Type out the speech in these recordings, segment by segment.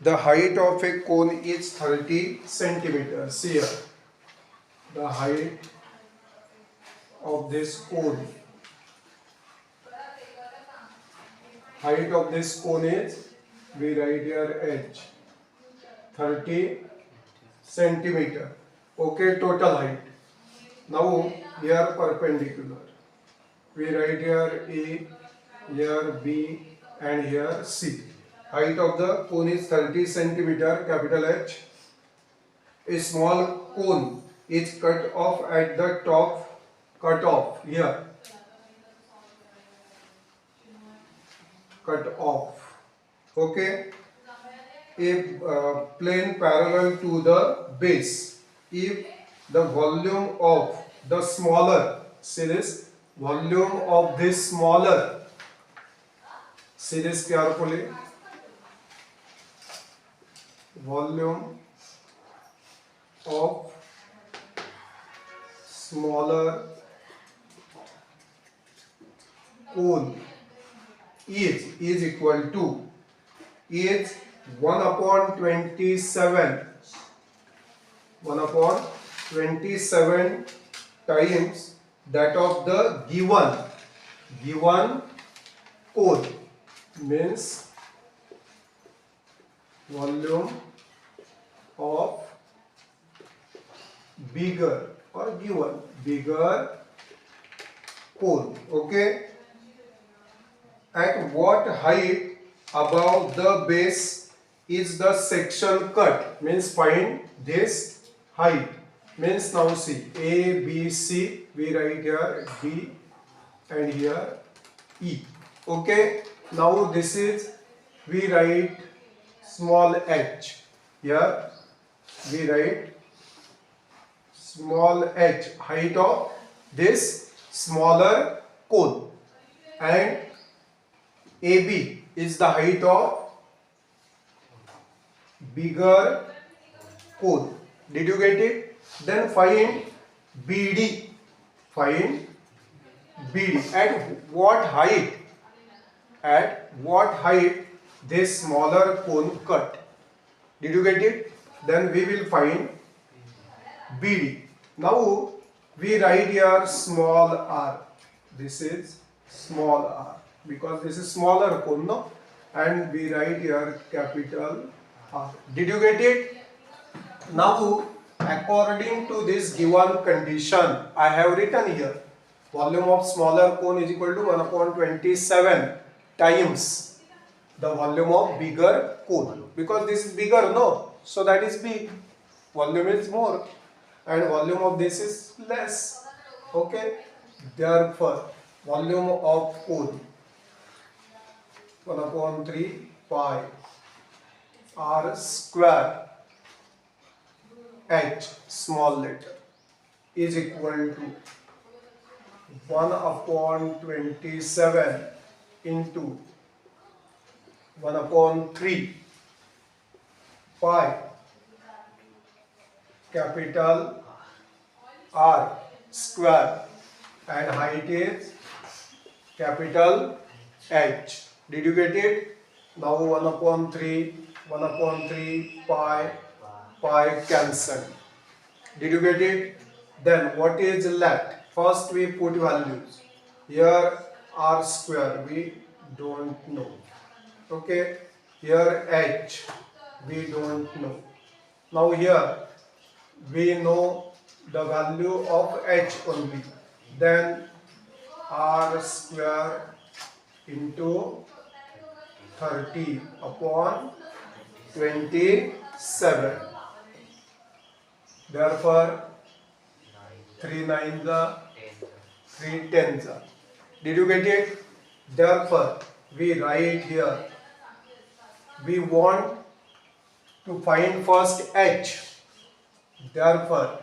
The height of a cone is 30 centimeters. Here, the height of this cone. Height of this cone is, we write here h, 30 centimeter. Okay, total height. Now here perpendicular. We write here A, here B, and here C. Height of the cone is 30 centimeter, capital H. A small cone is cut off at the top, cut off here. Cut off. Okay. A plane parallel to the base. If the volume of the smaller, see this, volume of this smaller, see this carefully, volume of smaller cone is equal to, is 1 upon 27 times that of the given cone, means volume of bigger or given bigger cone. Okay. At what height above the base is the section cut, means find this height. Means now see, A, B, C, we write here D and here E. Okay. Now this is, we write small h. Here we write small h, height of this smaller cone, and AB is the height of bigger cone. Did you get it? Then find BD. Find BD. At what height? At what height this smaller cone cut? Did you get it? Then we will find BD. Now we write here small r. This is small r, because this is smaller cone, no? And we write here capital R. Did you get it? Now, according to this given condition, I have written here, volume of smaller cone is equal to 1 upon 27 times the volume of bigger cone. Because this is bigger, no? So that is big. Volume is more. And volume of this is less. Okay? Therefore, volume of cone 1 upon 3 pi r square h, small letter, is equal to 1 upon 27 into 1 upon 3 pi capital R square, and height is capital H. Did you get it? Now 1 upon 3 pi cancel. Did you get it? Then what is left? First we put values. Here R square we don't know. Okay. Here H we don't know. Now here we know the value of H only. Then R square into 30 upon 27. Therefore 3 9s are 3 10s are. Did you get it? Therefore we write here, we want to find first H. Therefore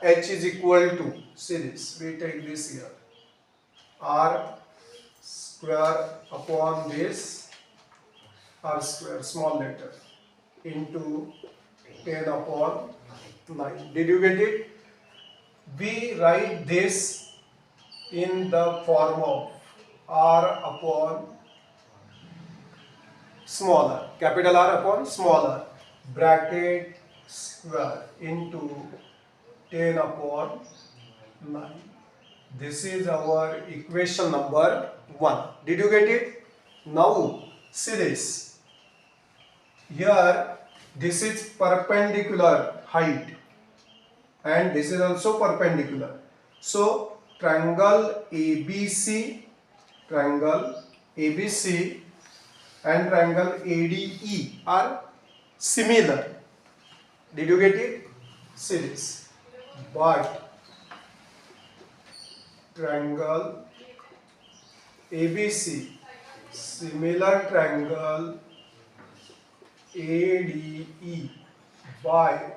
H is equal to, see this, we take this here, R square upon this R square, small letter, into 10 upon 9. Did you get it? We write this in the form of R upon smaller, capital R upon smaller, bracket square into 10 upon 9. This is our equation number 1. Did you get it? Now see this. Here this is perpendicular height and this is also perpendicular. So triangle ABC and triangle ADE are similar. Did you get it? See this. But triangle ABC similar triangle ADE by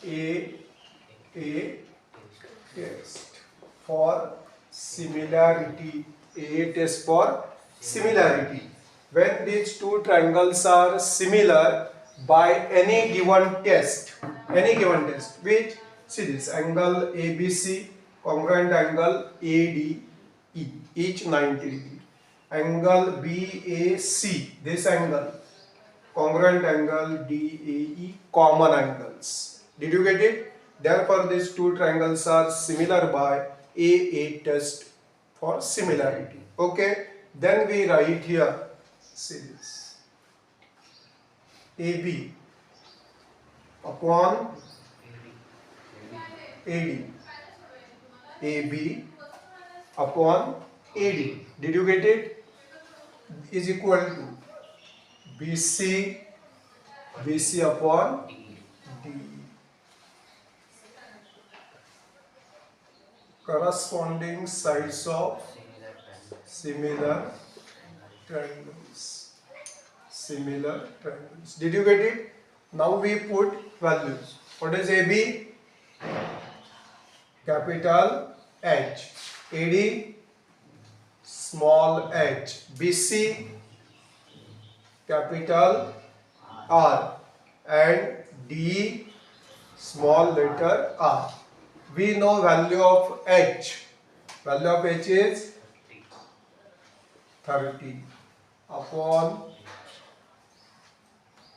a test for similarity. A test for similarity. When these two triangles are similar by any given test, which see this angle ABC congruent angle ADE, each 90 degree. Angle BAC, this angle congruent angle DAE, common angles. Did you get it? Therefore, these two triangles are similar by a test for similarity. Okay. Then we write here. See this. AB upon AD. AB upon AD. Did you get it? Is equal to BC upon D. Corresponding sides of similar triangles. Did you get it? Now we put values. What is AB? Capital H. AD small h. BC capital R and D small letter r. We know value of h. Value of h is 30 upon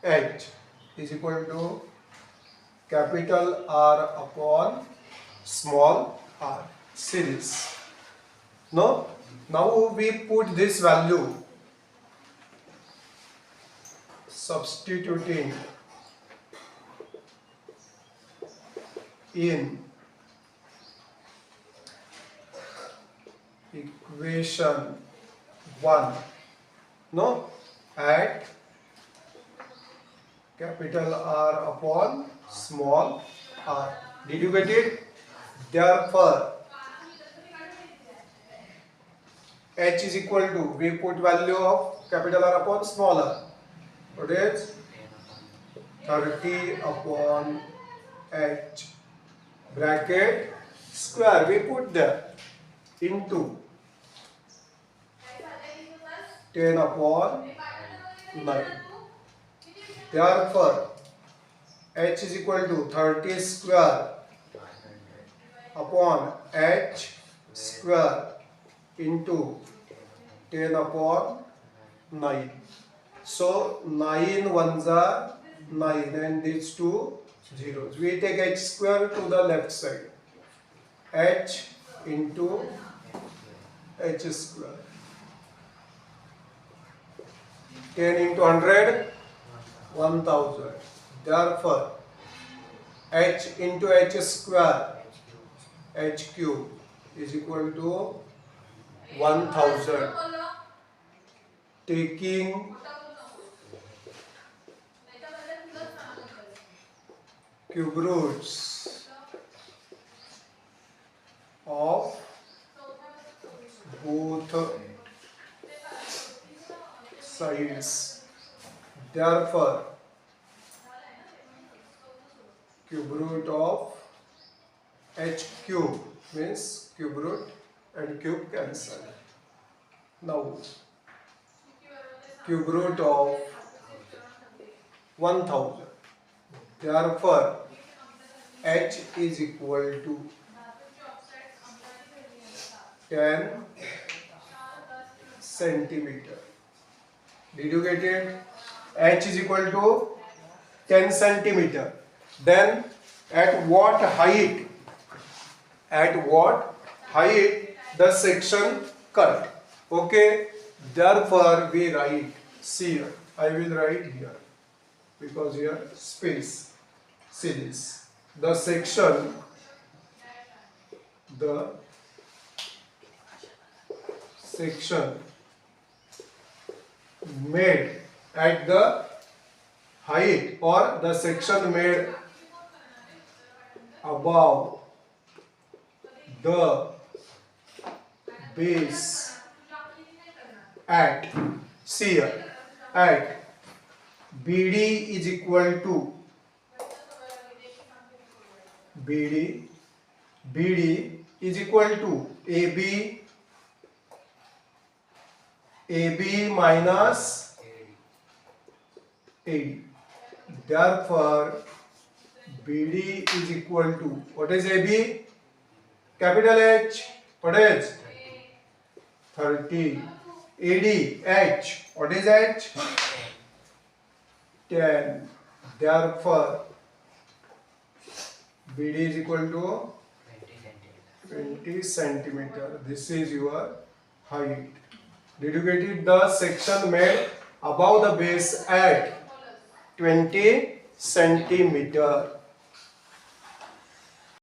h is equal to capital R upon small r. Series. No? Now we put this value, substituting in equation 1, no, at capital R upon small r. Did you get it? Therefore, h is equal to, we put value of capital R upon small r. What is 30 upon h bracket square, we put there, into 10 upon 9. Therefore, h is equal to 30 square upon h square into 10 upon 9. So 9 ones are 9 and these two zeros. We take h square to the left side. H into h square. 10 into 100, 1000. Therefore, h into h square, h cube is equal to 1000. Taking cube roots of both sides. Therefore, cube root of h cube means cube root and cube cancel. Now, cube root of 1000. Therefore, h is equal to 10 centimeter. Did you get it? H is equal to 10 centimeter. Then at what height? At what height the section cut? Okay. Therefore we write. See here. I will write here because here space. See this. The section. The section made at the height or the section made above the base at, see here, at BD is equal to BD is equal to AB minus AD. Therefore, BD is equal to, what is AB? Capital H, what is? 30. AD, H, what is H? 10. Therefore, BD is equal to 20 centimeter. This is your height. Did you get it? The section made above the base at 20 centimeter.